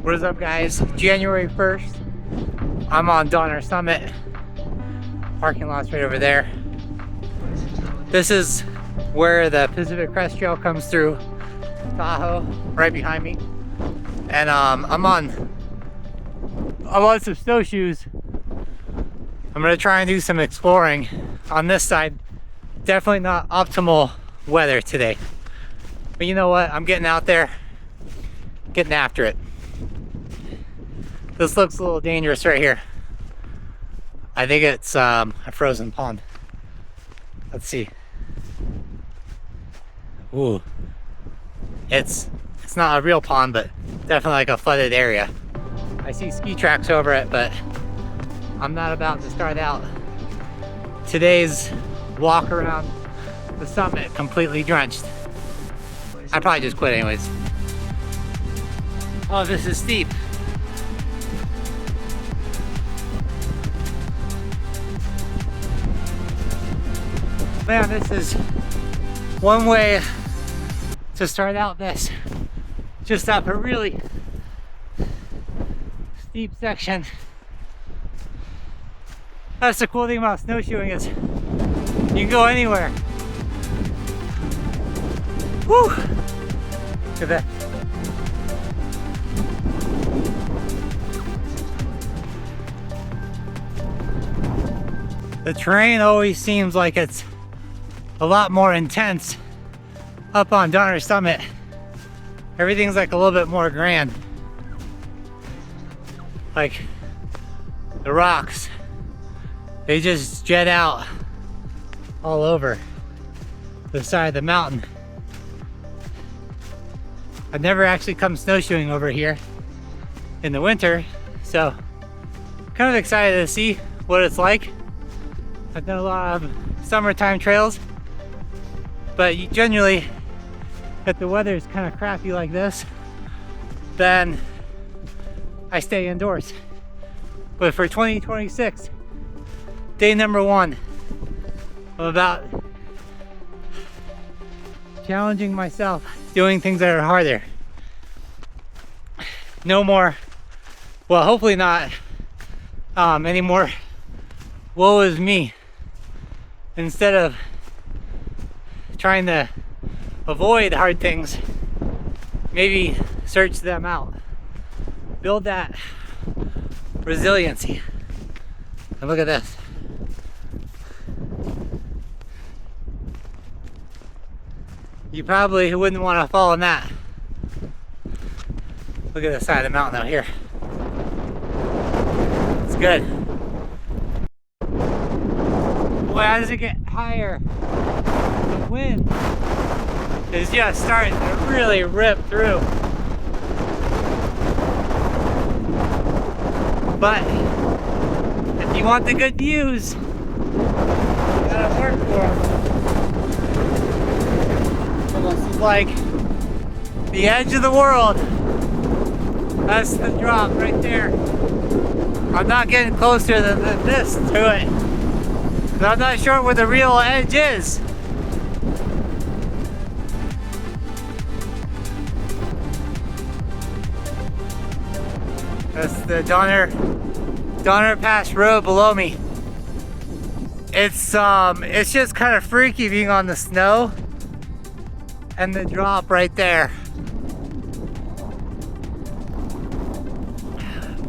What is up, guys? January 1st. I'm on Donner Summit. Parking lot's right over there. This is where the Pacific Crest Trail comes through Tahoe, right behind me. And I'm on some snowshoes. I'm gonna try and do some exploring on this side. Definitely not optimal weather today. But you know what? I'm getting out there, getting after it. This looks a little dangerous right here. I think it's a frozen pond. Let's see. Ooh. It's not a real pond, but definitely like a flooded area. I see ski tracks over it, but I'm not about to start out today's walk around the summit completely drenched. I probably just quit anyways. Oh, this is steep. Man, this is one way to start out this. Just up a really steep section. That's the cool thing about snowshoeing is you can go anywhere. Woo! Look at that. The terrain always seems like it's a lot more intense up on Donner Summit. Everything's like a little bit more grand. Like the rocks, they just jet out all over the side of the mountain. I've never actually come snowshoeing over here in the winter, so kind of excited to see what it's like. I've done a lot of summertime trails, but generally, if the weather is kind of crappy like this, then I stay indoors. But for 2026, day number 1, I'm about challenging myself, doing things that are harder. No more, well, hopefully not any more woe is me. Instead of trying to avoid hard things, maybe search them out. Build that resiliency. And look at this. You probably wouldn't want to fall in that. Look at the side of the mountain out here. It's good. Boy, as it get higher, the wind is just starting to really rip through. But if you want the good views, you gotta work for them. So this is like the edge of the world. That's the drop right there. I'm not getting closer than this to it. I'm not sure where the real edge is. That's the Donner Pass Road below me. It's just kind of freaky being on the snow and the drop right there.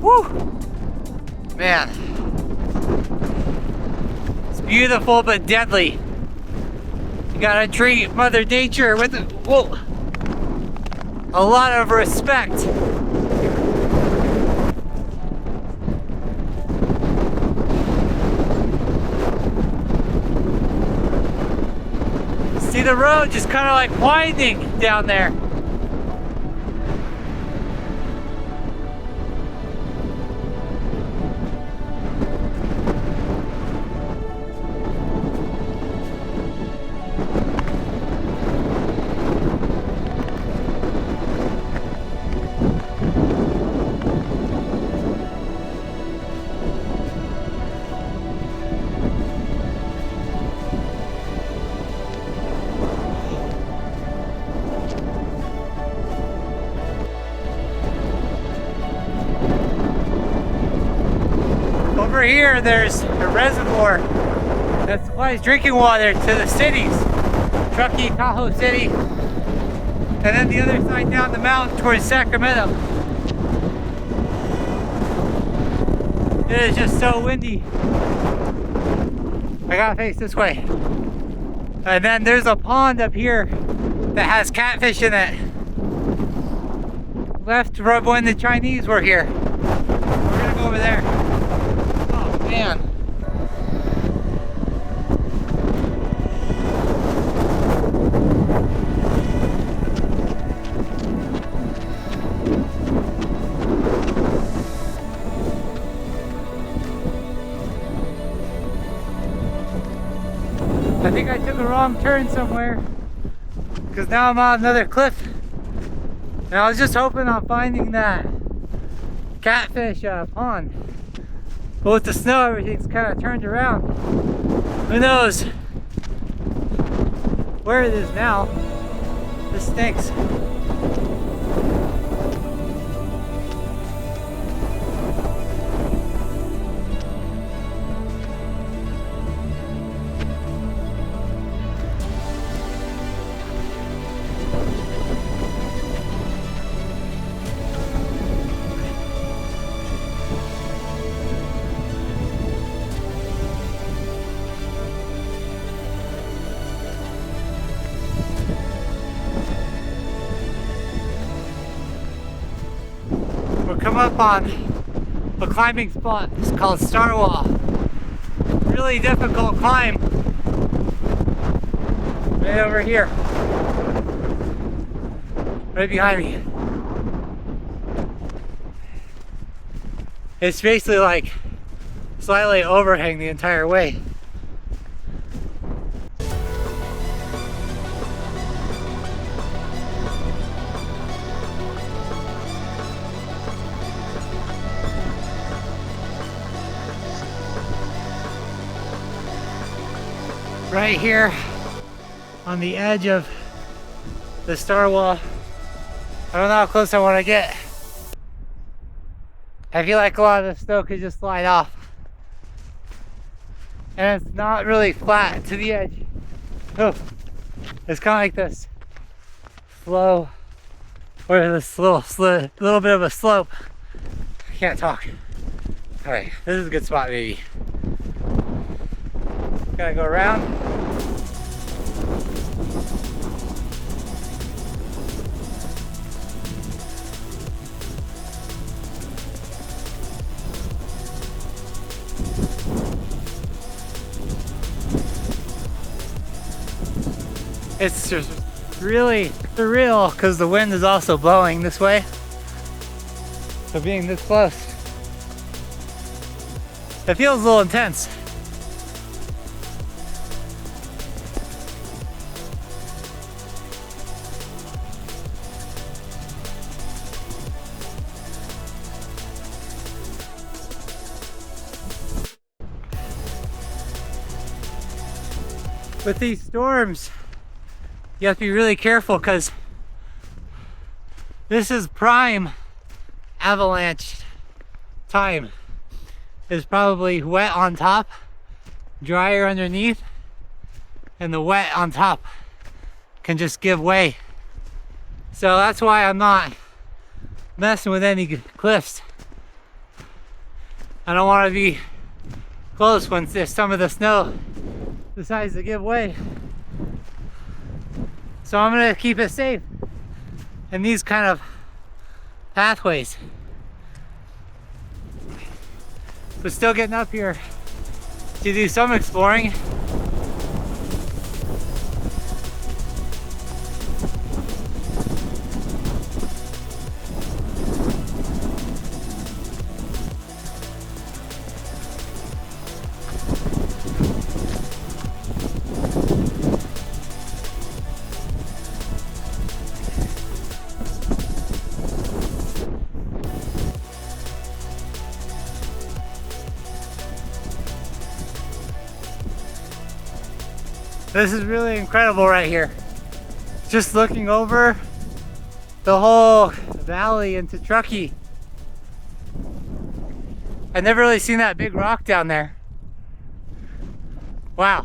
Woo! Man. It's beautiful but deadly. You gotta treat Mother Nature with a lot of respect. See the road just kind of like winding down there. here, there's a reservoir that supplies drinking water to the cities, Truckee, Tahoe City, and then the other side down the mountain towards Sacramento. It is just so windy. I gotta face this way. And then there's a pond up here that has catfish in it. Left right when the Chinese were here. We're gonna go over there. Oh man. I think I took a wrong turn somewhere because now I'm on another cliff. And I was just hoping on finding that catfish pond. But with the snow, everything's kind of turned around. Who knows where it is now? This stinks. We'll come up on a climbing spot. It's called Starwall. Really difficult climb. Right over here. Right behind me. It's basically like slightly overhang the entire way. Right here on the edge of the Starwall. I don't know how close I want to get. I feel like a lot of the snow could just slide off. And it's not really flat to the edge. Oh, it's kind of like this slow, or this little bit of a slope. I can't talk. All right, this is a good spot, maybe. Gotta go around. It's just really surreal because the wind is also blowing this way. So being this close, it feels a little intense. With these storms, you have to be really careful because this is prime avalanche time. It's probably wet on top, drier underneath, and the wet on top can just give way. So that's why I'm not messing with any cliffs. I don't want to be close when some of the snow decides to give way. So I'm gonna keep it safe in these kind of pathways. But still getting up here to do some exploring. This is really incredible right here. Just looking over the whole valley into Truckee. I've never really seen that big rock down there. Wow.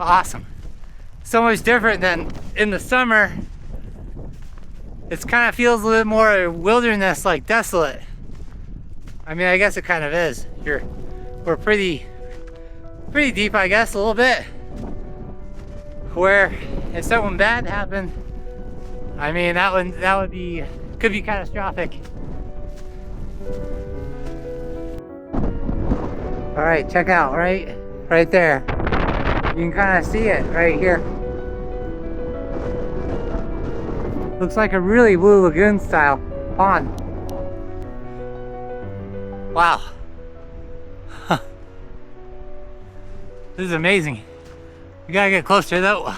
Awesome. So much different than in the summer. It kind of feels a little more wilderness, like desolate. I mean, I guess it kind of is. We're pretty deep, I guess, a little bit. Where if something bad happened, I mean, could be catastrophic. All right, check out, right there. You can kind of see it right here. Looks like a really Blue Lagoon style pond. Wow. This is amazing. We gotta get closer though.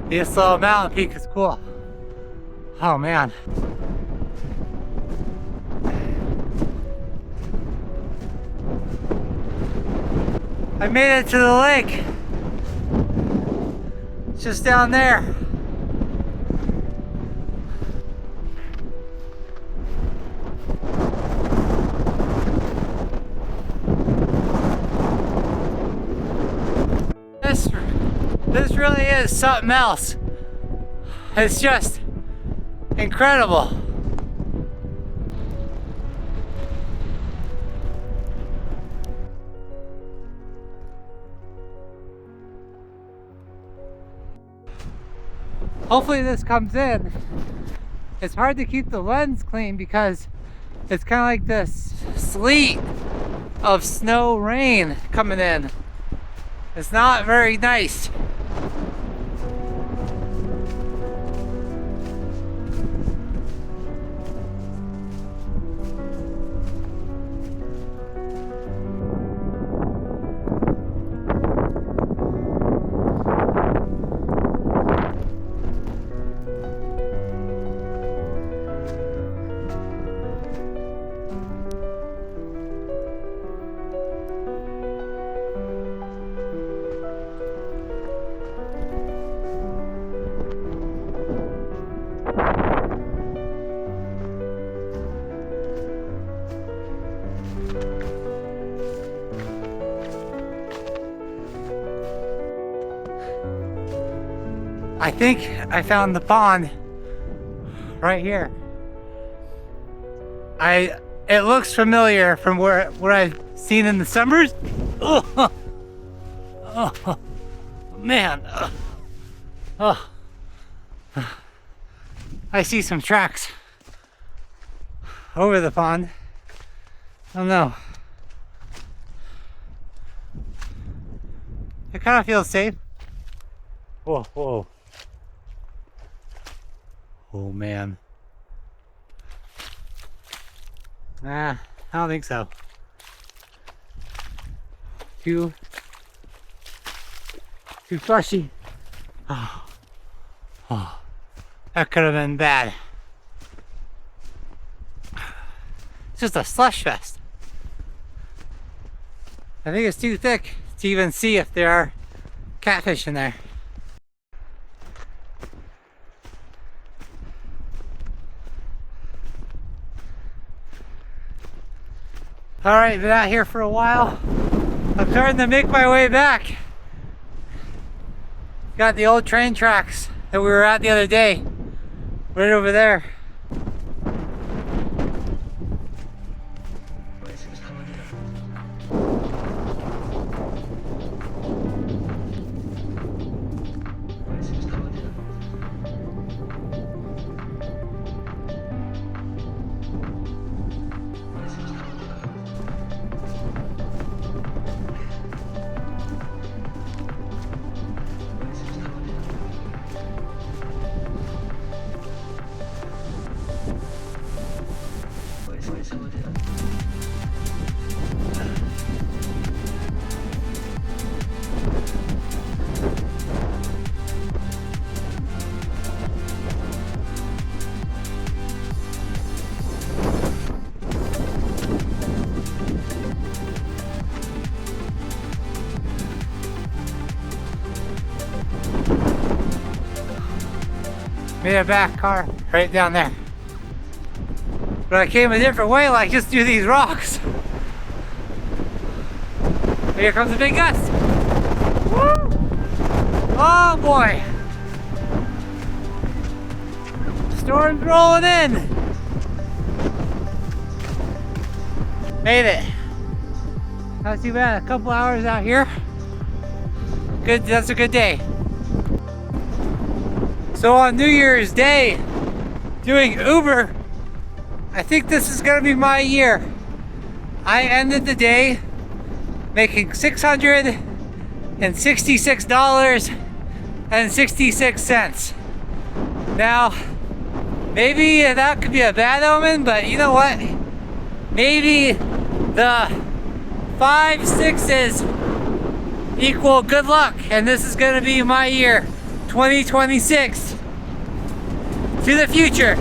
This little mountain peak is cool. Oh man. I made it to the lake. It's just down there. This really is something else. It's just incredible. Hopefully this comes in. It's hard to keep the lens clean because it's kind of like this sleet of snow rain coming in. It's not very nice. I think I found the pond right here. It looks familiar from what I've seen in the summers. Oh, oh man. Oh. I see some tracks over the pond. I don't know. It kind of feels safe. Whoa, whoa. Oh man. I don't think so. Too slushy. Oh, that could have been bad. It's just a slush fest. I think it's too thick to even see if there are catfish in there. Alright, been out here for a while. I'm starting to make my way back. Got the old train tracks that we were at the other day. Right over there. Made a back car right down there. But I came a different way, like just through these rocks. Here comes a big gust. Woo! Oh boy. Storm's rolling in. Made it. Not too bad, a couple hours out here. Good, that's a good day. So on New Year's Day, doing Uber, I think this is gonna be my year. I ended the day making $666.66. Now, maybe that could be a bad omen, but you know what? Maybe the 5 6s equal good luck, and this is gonna be my year, 2026, to the future.